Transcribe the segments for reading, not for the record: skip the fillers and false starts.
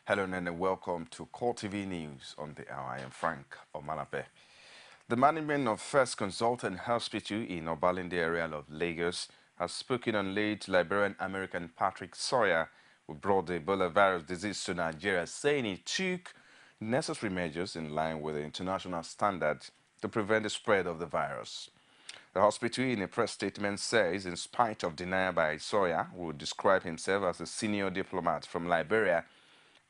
Hello and welcome to CoreTV News on the hour. I am Frank Omalape. The management of First Consultant Hospital in Obalinde area of Lagos has spoken on late Liberian-American Patrick Sawyer, who brought the Ebola virus disease to Nigeria, saying he took necessary measures in line with the international standards to prevent the spread of the virus. The hospital, in a press statement, says, in spite of denial by Sawyer, who described himself as a senior diplomat from Liberia,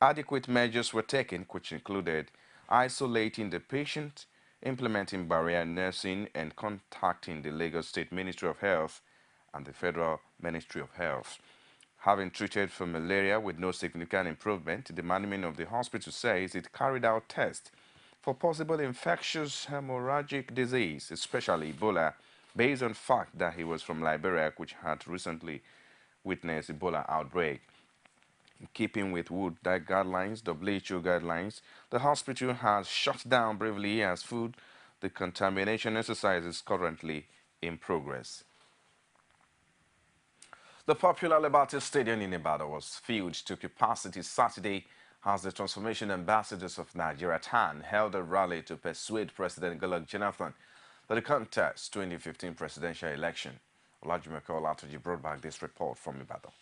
adequate measures were taken, which included isolating the patient, implementing barrier nursing, and contacting the Lagos State Ministry of Health and the Federal Ministry of Health. Having treated for malaria with no significant improvement, the management of the hospital says it carried out tests for possible infectious hemorrhagic disease, especially Ebola, based on the fact that he was from Liberia, which had recently witnessed Ebola outbreak. In keeping with WHO guidelines, the hospital has shut down briefly as food. The contamination exercise is currently in progress. The popular Liberty Stadium in Ibadan was filled to capacity Saturday as the Transformation Ambassadors of Nigeria TAN held a rally to persuade President Goodluck Jonathan that the contest 2015 presidential election. Olajumeke Olatoji brought back this report from Ibadan.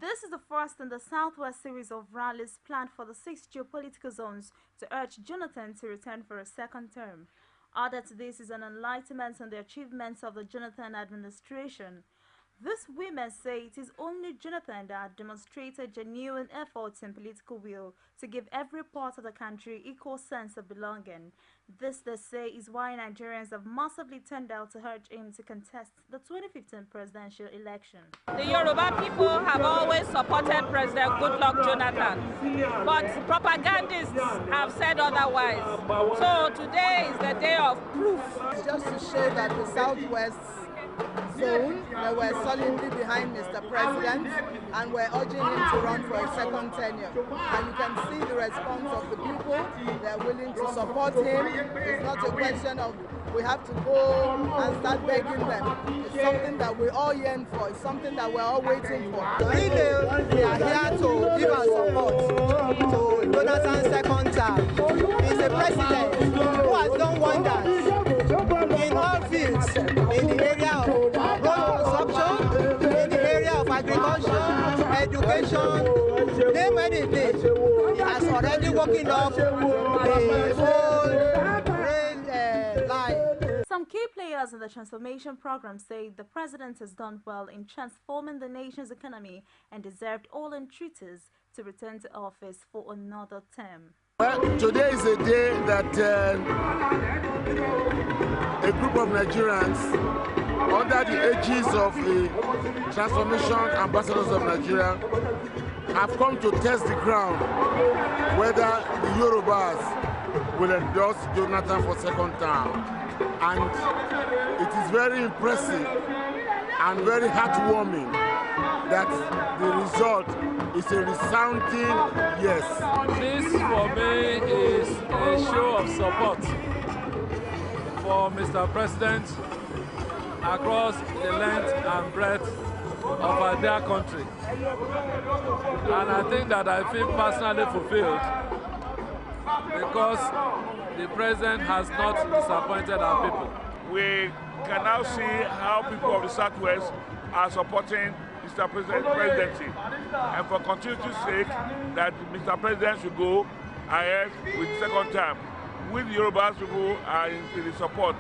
This is the first in the Southwest series of rallies planned for the 6 geopolitical zones to urge Jonathan to return for a second term. Added to this is an enlightenment on the achievements of the Jonathan administration. These women say it is only Jonathan that demonstrated genuine efforts and political will to give every part of the country equal sense of belonging. This, they say, is why Nigerians have massively turned out to urge him to contest the 2015 presidential election. The Yoruba people have always supported President Goodluck Jonathan, but propagandists have said otherwise. So today is the day of proof. Just to show that the Southwest zone, they were solidly behind Mr. President and were urging him to run for a second tenure. And you can see the response of the people. They're willing to support him. It's not a question of we have to go and start begging them. It's something that we all yearn for. It's something that we're all waiting for. We are here to give our support to Jonathan's second term. He's a president who has done wonders in all fields, in the area of road construction, in the area of agriculture, education, name anything. He has already woken up the whole rail line. Some key players in the transformation program say the president has done well in transforming the nation's economy and deserved all entreaties to return to office for another term. Well, today is a day that a group of Nigerians, under the aegis of the Transformation Ambassadors of Nigeria, have come to test the ground whether the Yorubas will endorse Jonathan for second term. And it is very impressive and very heartwarming that the result is a resounding yes. This for me is a show of support for Mr. President across the length and breadth of our dear country. And I think that I feel personally fulfilled because the president has not disappointed our people. We can now see how people of the Southwest are supporting Mr. President's presidency, and for continuity's sake, that Mr. President should go ahead with second term. With the Yoruba people are in the support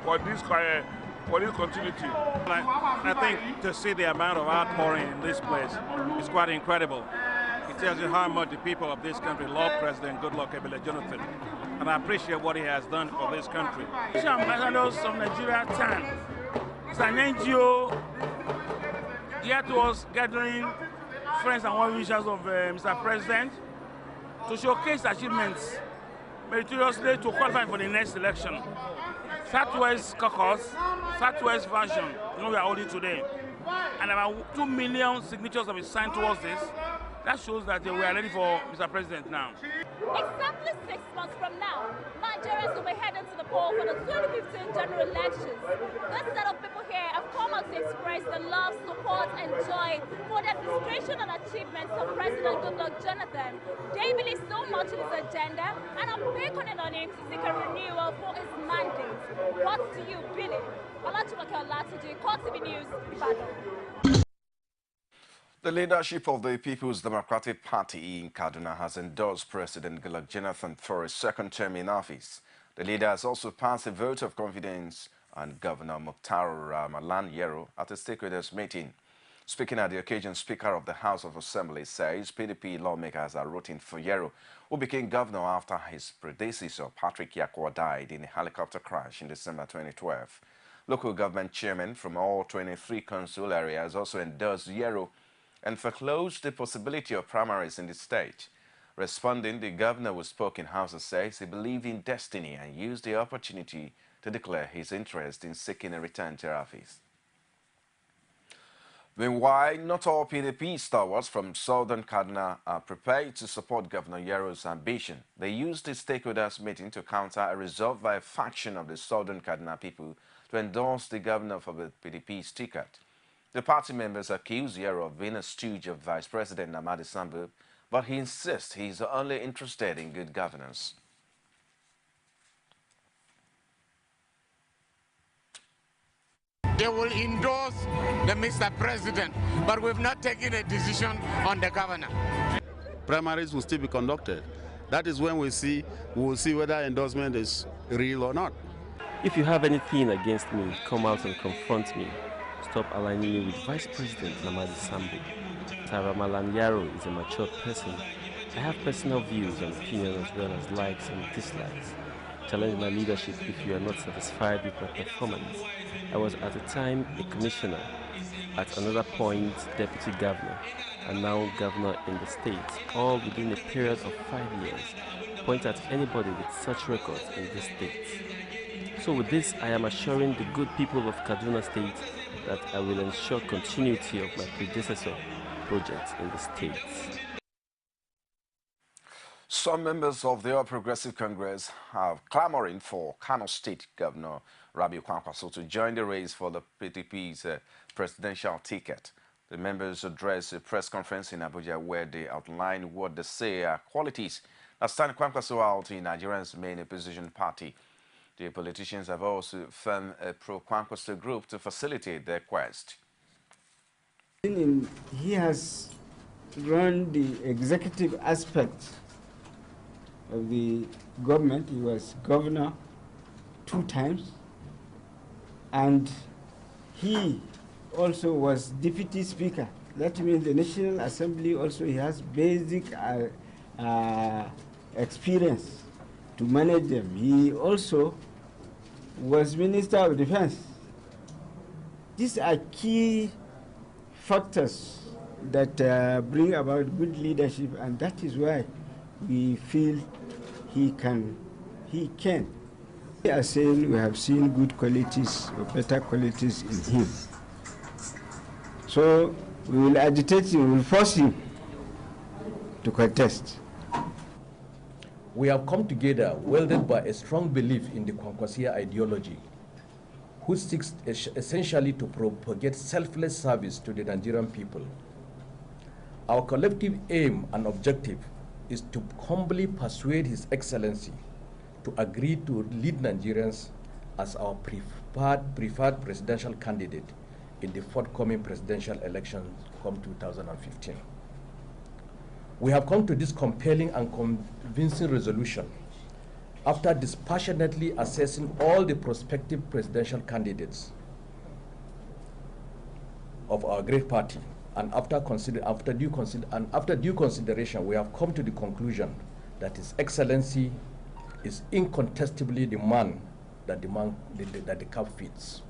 for this continuity. I think to see the amount of outpouring in this place is quite incredible. It tells you how much the people of this country love President Goodluck Jonathan, and I appreciate what he has done for this country. Ambassadors of Nigeria TAN. It's an NGO geared towards gathering friends and well-wishers of Mr. President to showcase achievements meritoriously to qualify for the next election. Southwest Caucus, Southwest version, we are holding today. And about 2 million signatures have been signed towards this. That shows that we are ready for Mr. President now. Exactly 6 months from now, Nigerians will be heading to the poll for the 2015 general elections. This set of people here have come out to express the love, support, and joy for the administration and achievements of President Goodluck Jonathan. They believe so much in his agenda and are beckoning on him to seek a renewal for his mandate. What do you believe? CoreTV News, Ibadan. The leadership of the People's Democratic Party in Kaduna has endorsed President Goodluck Jonathan for a second term in office. The leader has also passed a vote of confidence on Governor Mukhtar Ramalan Yero at a stakeholders meeting. Speaking at the occasion, Speaker of the House of Assembly says PDP lawmakers are rooting for Yero, who became governor after his predecessor, Patrick Yakwa, died in a helicopter crash in December 2012. Local government chairmen from all 23 council areas also endorsed Yero and foreclosed the possibility of primaries in the state. Responding, the governor who spoke in Hausa says he believed in destiny and used the opportunity to declare his interest in seeking a return to office. Meanwhile, not all PDP stalwarts from southern Kaduna are prepared to support Governor Yero's ambition. They used the stakeholders meeting to counter a resolve by a faction of the southern Kaduna people to endorse the governor for the PDP's ticket. The party members accuse Yero of being a stooge of Vice President Namadi Sambu, but he insists he is only interested in good governance. They will endorse the Mr. President, but we've not taken a decision on the governor. Primaries will still be conducted. That is when we will see whether endorsement is real or not. If you have anything against me, come out and confront me. Stop aligning me with Vice President Namadi Sambu. Ramalan Yero is a mature person. I have personal views and opinions as well as likes and dislikes. Challenge my leadership if you are not satisfied with my performance. I was at the time a commissioner, at another point deputy governor, and now governor in the state, all within a period of 5 years. Point at anybody with such records in this state. So with this, I am assuring the good people of Kaduna State that I will ensure continuity of my predecessor projects in the state. Some members of the All Progressive Congress are clamoring for Kano State Governor Rabiu Kwankwaso to join the race for the PDP's presidential ticket. The members addressed a press conference in Abuja where they outlined what they say are qualities that stand Kwankwaso out in Nigeria's main opposition party. The politicians have also formed a pro-Kwankwaso group to facilitate their quest. He has run the executive aspect of the government. He was governor 2 times, and he also was deputy speaker. That means the National Assembly also he has basic experience to manage them. He also was Minister of Defense. These are key factors that bring about good leadership, and that is why we feel he can. We are saying we have seen good qualities or better qualities in him. So we will agitate him, we will force him to contest. We have come together welded by a strong belief in the Kwankwasia ideology, which seeks essentially to propagate selfless service to the Nigerian people. Our collective aim and objective is to humbly persuade His Excellency to agree to lead Nigerians as our preferred presidential candidate in the forthcoming presidential elections come 2015. We have come to this compelling and convincing resolution after dispassionately assessing all the prospective presidential candidates of our great party, and after due consideration, we have come to the conclusion that His Excellency is incontestably the man that the cap fits.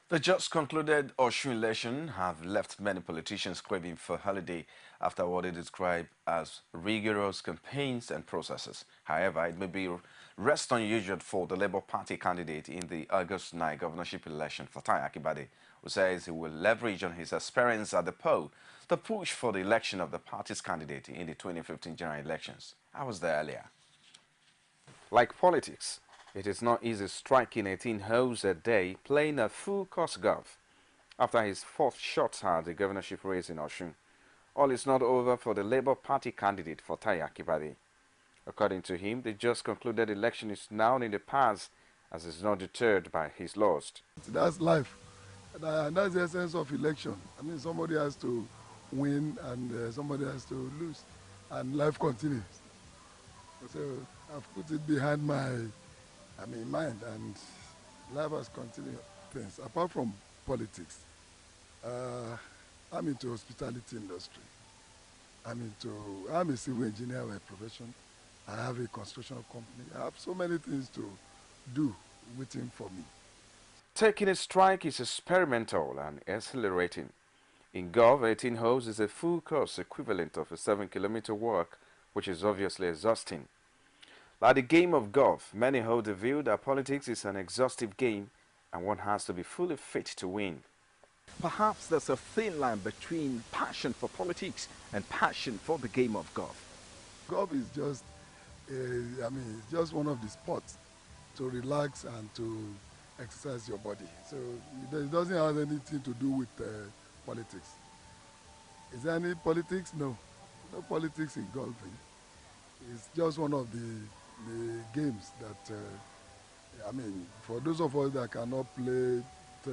The just concluded Osun election have left many politicians craving for holiday after what they describe as rigorous campaigns and processes. However, it may be rest unusual for the Labour Party candidate in the August 9 governorship election, Fatai Akibade, who says he will leverage on his experience at the poll to push for the election of the party's candidate in the 2015 general elections. I was there earlier. Like politics, it is not easy striking 18 holes a day playing a full-course golf. After his fourth shot at the governorship race in Osun, all is not over for the Labour Party candidate for Fatai Akibade. According to him, the just concluded election is now in the past, as is not deterred by his loss. That's life. And that's the essence of election. I mean, somebody has to win and somebody has to lose, and life continues. So I've put it behind my mind, and life has continued things. Apart from politics, I'm into hospitality industry. I'm a civil engineer by profession. I have a construction company. I have so many things to do waiting for me. Taking a strike is experimental and exhilarating. In golf, 18 holes is a full course equivalent of a 7-kilometer walk, which is obviously exhausting. Like the game of golf, many hold the view that politics is an exhaustive game and one has to be fully fit to win. Perhaps there's a thin line between passion for politics and passion for the game of golf. Golf is just, it's just one of the sports to relax and to exercise your body. So it doesn't have anything to do with politics. Is there any politics? No. No politics in golfing. It's just one of the games that, for those of us that cannot play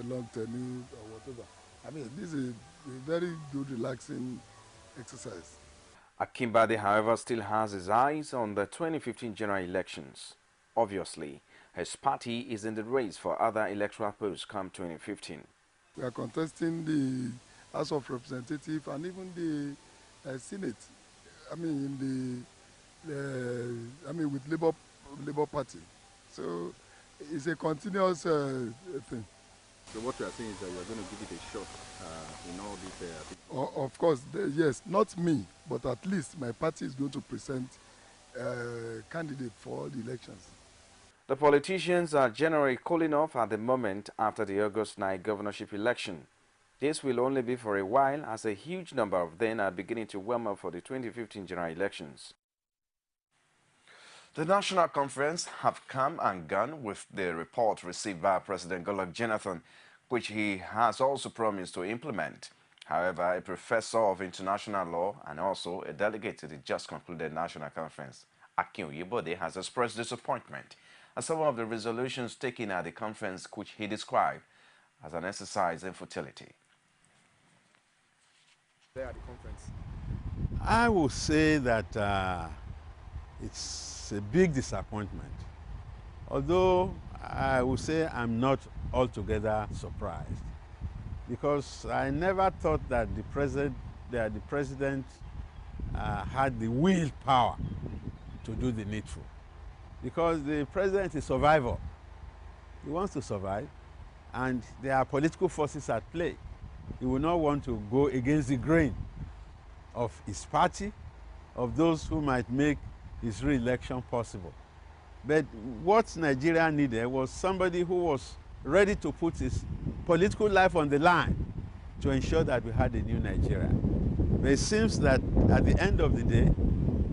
long tennis or whatever, this is a very good, relaxing exercise. Akibade, however, still has his eyes on the 2015 general elections. Obviously, his party is in the race for other electoral posts come 2015. We are contesting the House of Representatives and even the Senate. With Labour Party. So it's a continuous thing. So what you are saying is that you are going to give it a shot in all these... Of course, yes, not me, but at least my party is going to present a candidate for all the elections. The politicians are generally cooling off at the moment after the August 9 governorship election. This will only be for a while, as a huge number of them are beginning to warm up for the 2015 general elections. The National Conference have come and gone with the report received by President Goodluck Jonathan, which he has also promised to implement. However, a professor of international law and also a delegate to the just concluded National Conference, Akin Oyebode, has expressed disappointment at some of the resolutions taken at the conference, which he described as an exercise in futility. There at the conference. I would say that it's a big disappointment. Although I would say I'm not altogether surprised, because I never thought that the president had the willpower to do the needful. Because the president is a survivor. He wants to survive, and there are political forces at play. He will not want to go against the grain of his party, of those who might make his re-election possible. But what Nigeria needed was somebody who was ready to put his political life on the line to ensure that we had a new Nigeria. But it seems that at the end of the day,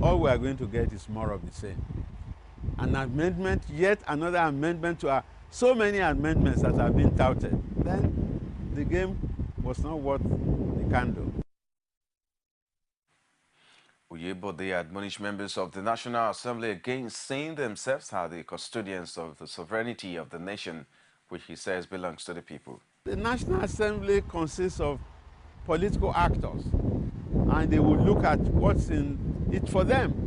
all we are going to get is more of the same. An amendment, yet another amendment to so many amendments that have been touted. Then the game was not worth the candle. Oyebode admonished members of the National Assembly against seeing themselves as the custodians of the sovereignty of the nation, which he says belongs to the people. The National Assembly consists of political actors, and they will look at what's in it for them.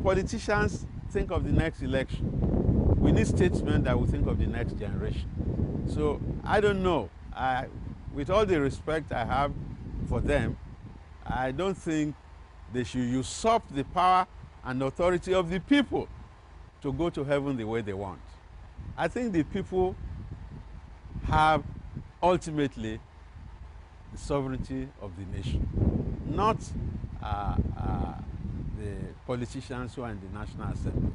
Politicians think of the next election. We need statesmen that will think of the next generation. So I don't know. With all the respect I have for them, I don't think they should usurp the power and authority of the people to go to heaven the way they want. I think the people have ultimately the sovereignty of the nation, not the politicians who are in the National Assembly.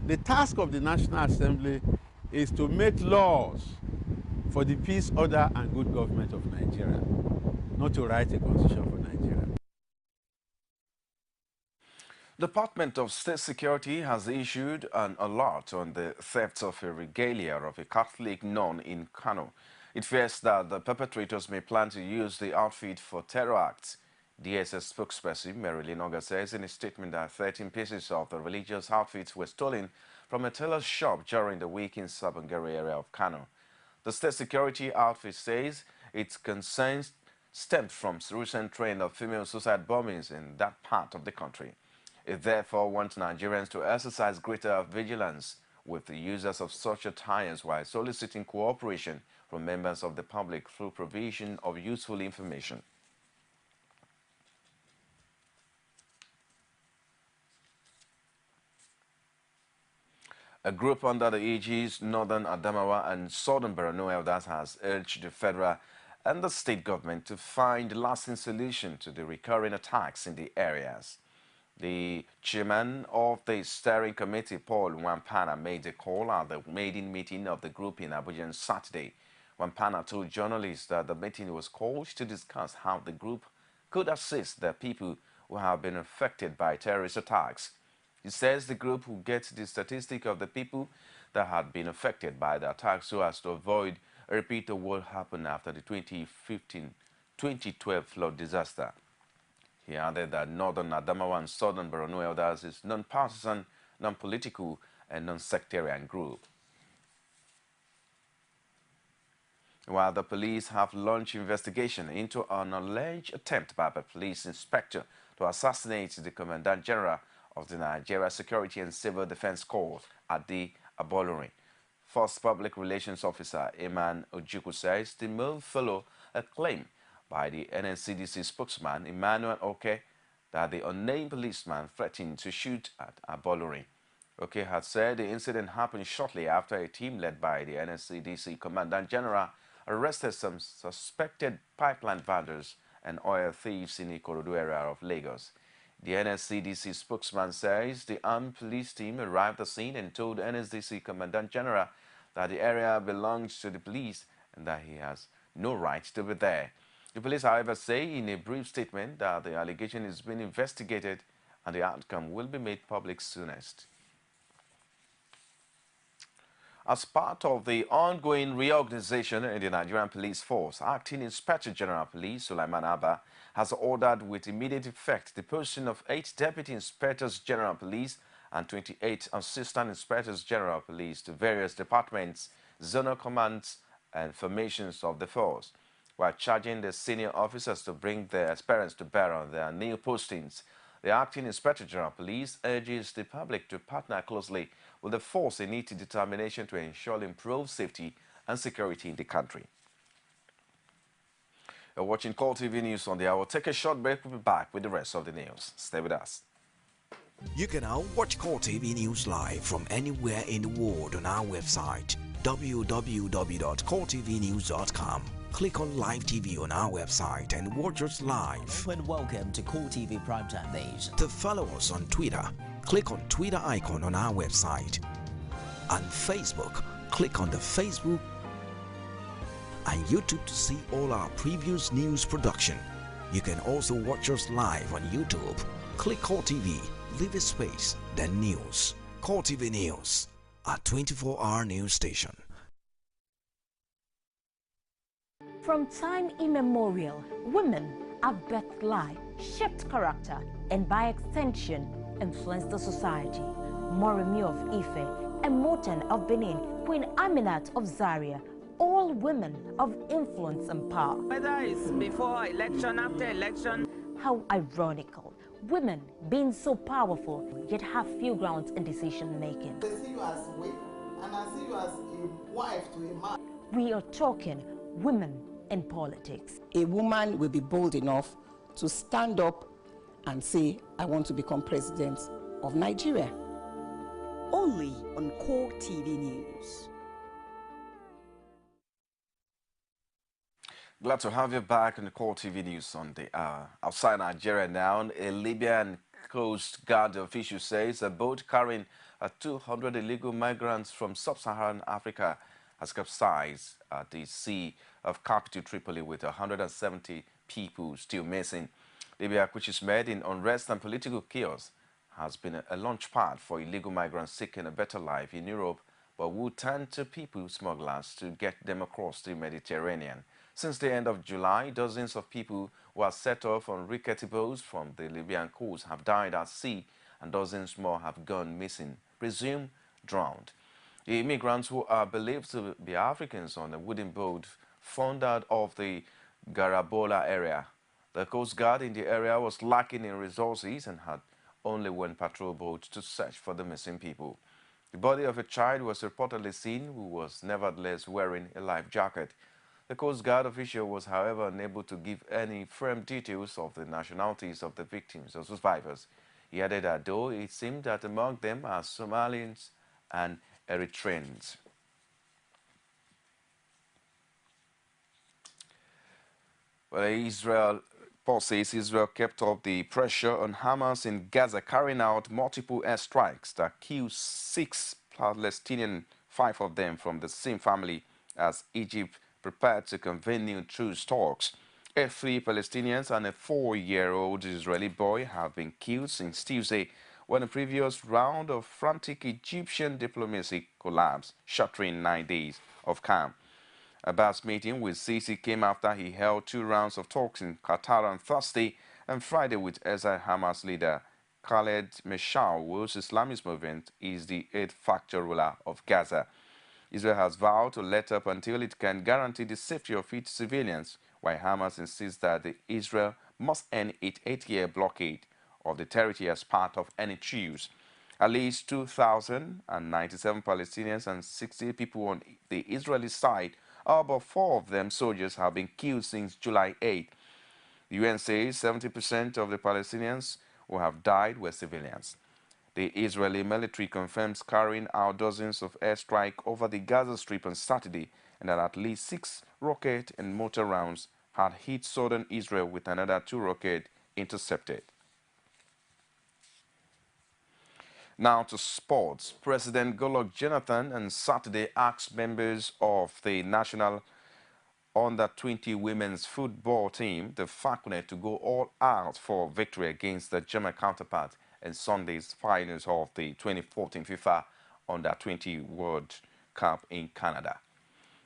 The task of the National Assembly is to make laws for the peace, order, and good government of Nigeria, not to write a constitution for Nigeria. Department of State Security has issued an alert on the theft of a regalia of a Catholic nun in Kano. It fears that the perpetrators may plan to use the outfit for terror acts. DSS spokesperson Marilyn Oga says in a statement that 13 pieces of the religious outfits were stolen from a tailor's shop during the week in Sabangari area of Kano. The state security outfit says its concerns stemmed from recent trend of female suicide bombings in that part of the country. It therefore wants Nigerians to exercise greater vigilance with the users of such attires while soliciting cooperation from members of the public through provision of useful information. A group under the aegis Northern Adamawa and Southern Borno elders has urged the federal and the state government to find a lasting solution to the recurring attacks in the areas. The chairman of the steering committee, Paul Wampana, made a call at the maiden meeting of the group in Abuja on Saturday. Wampana told journalists that the meeting was called to discuss how the group could assist the people who have been affected by terrorist attacks. He says the group will get the statistic of the people that had been affected by the attacks so as to avoid a repeat of what happened after the 2012 flood disaster. He added that Northern Adamawa and Southern Borno elders is non-partisan, non-political, and non-sectarian group. While the police have launched investigation into an alleged attempt by the police inspector to assassinate the Commandant General of the Nigeria Security and Civil Defense Corps at the Abolori. First Public Relations Officer Eman Ojukwu says the move followed a claim by the NNCDC spokesman Emmanuel Oke that the unnamed policeman threatened to shoot at Abolori. Oke had said the incident happened shortly after a team led by the NNCDC Commandant General arrested some suspected pipeline vendors and oil thieves in the Ikorodu area of Lagos. The NSCDC spokesman says the armed police team arrived at the scene and told NSDC Commandant General that the area belongs to the police and that he has no right to be there. The police, however, say in a brief statement that the allegation is being investigated and the outcome will be made public soonest. As part of the ongoing reorganization in the Nigerian Police Force, Acting Inspector General of Police Sulaiman Abba has ordered with immediate effect the posting of 8 Deputy Inspectors General of Police and 28 Assistant Inspectors General of Police to various departments, zonal commands, and formations of the force, while charging the senior officers to bring their experience to bear on their new postings. The Acting Inspector General of Police urges the public to partner closely with the force in its determination to ensure improved safety and security in the country. You're watching CoreTV News on the hour. Take a short break. We'll be back with the rest of the news. Stay with us. You can now watch CoreTV News live from anywhere in the world on our website, www.coretvnews.com. Click on Live TV on our website and watch us live. And welcome to CoreTV Primetime News. To follow us on Twitter, click on Twitter icon on our website. On Facebook, click on the Facebook and YouTube to see all our previous news production. You can also watch us live on YouTube. Click CoreTV, leave a space, then News. CoreTV News, a 24-hour news station. From time immemorial, women have birthed life, shaped character, and by extension, influenced the society. Moremi of Ife, Emoten of Benin, Queen Aminat of Zaria, all women of influence and power. Whether it's before election, after election. How ironical. Women being so powerful, yet have few grounds in decision making. They see you as a wife, and I see you as a wife to a man. We are talking women in politics. A woman will be bold enough to stand up and say, I want to become president of Nigeria. Only on CoreTV News. Glad to have you back in the CoreTV News on the hour. Outside Nigeria now, a Libyan Coast Guard official says a boat carrying 200 illegal migrants from sub-Saharan Africa has capsized at the sea of capital Tripoli with 170 people still missing. Libya, which is made in unrest and political chaos, has been a launch pad for illegal migrants seeking a better life in Europe, but would turn to people smugglers to get them across the Mediterranean. Since the end of July, dozens of people who are set off on rickety boats from the Libyan coast have died at sea, and dozens more have gone missing, presumed drowned. The immigrants, who are believed to be Africans on a wooden boat, found out of the Garabola area. The Coast Guard in the area was lacking in resources and had only one patrol boat to search for the missing people. The body of a child was reportedly seen, who was nevertheless wearing a life jacket. The Coast Guard official was, however, unable to give any firm details of the nationalities of the victims or survivors. He added that though it seemed that among them are Somalians and Eritreans. Well, Paul says Israel kept up the pressure on Hamas in Gaza, carrying out multiple airstrikes that killed 6 Palestinians, 5 of them from the same family, as Egypt prepared to convene new truce talks. 3 Palestinians and a 4-year-old Israeli boy have been killed since Tuesday, when a previous round of frantic Egyptian diplomacy collapsed, shattering 9 days of calm. Abbas' meeting with Sisi came after he held 2 rounds of talks in Qatar on Thursday and Friday with Hamas leader Khaled Meshaal, whose Islamist movement is the 8th-factor ruler of Gaza. Israel has vowed to let up until it can guarantee the safety of its civilians, while Hamas insists that Israel must end its 8-year blockade of the territory as part of any truce. At least 2,097 Palestinians and 60 people on the Israeli side, about 4 of them soldiers, have been killed since July 8. The UN says 70% of the Palestinians who have died were civilians. The Israeli military confirms carrying out dozens of airstrikes over the Gaza Strip on Saturday, and that at least 6 rocket and mortar rounds had hit southern Israel, with another 2 rockets intercepted. Now to sports. President Goodluck Jonathan on Saturday asked members of the national under-20 women's football team, the Falconet, to go all out for victory against the German counterpart in Sunday's finals of the 2014 FIFA Under-20 World Cup in Canada.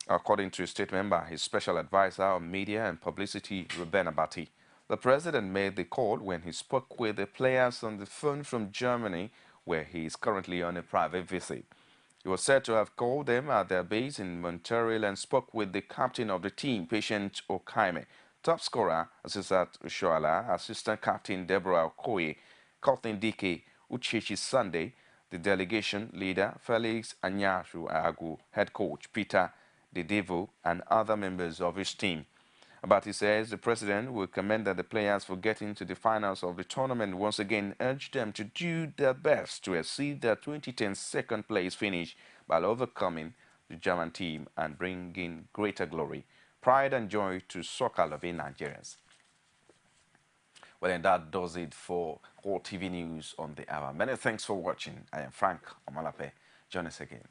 According to a statement by his special advisor on media and publicity, Ruben Abati, the president made the call when he spoke with the players on the phone from Germany, where he is currently on a private visit. He was said to have called them at their base in Montreal and spoke with the captain of the team, Patient Okaime, top scorer Azizat Ushoala, assistant captain Deborah Okoye, Captain Dike Uchechi Sunday, the delegation leader Felix Anyashu Agu, head coach Peter Dedevo, and other members of his team. But he says the president will commend the players for getting to the finals of the tournament, once again urge them to do their best to exceed their 2010 second-place finish by overcoming the German team and bringing greater glory, pride and joy to soccer-loving Nigerians. Well, and that does it for CoreTV News on the hour. Many thanks for watching. I am Frank Omalape. Join us again.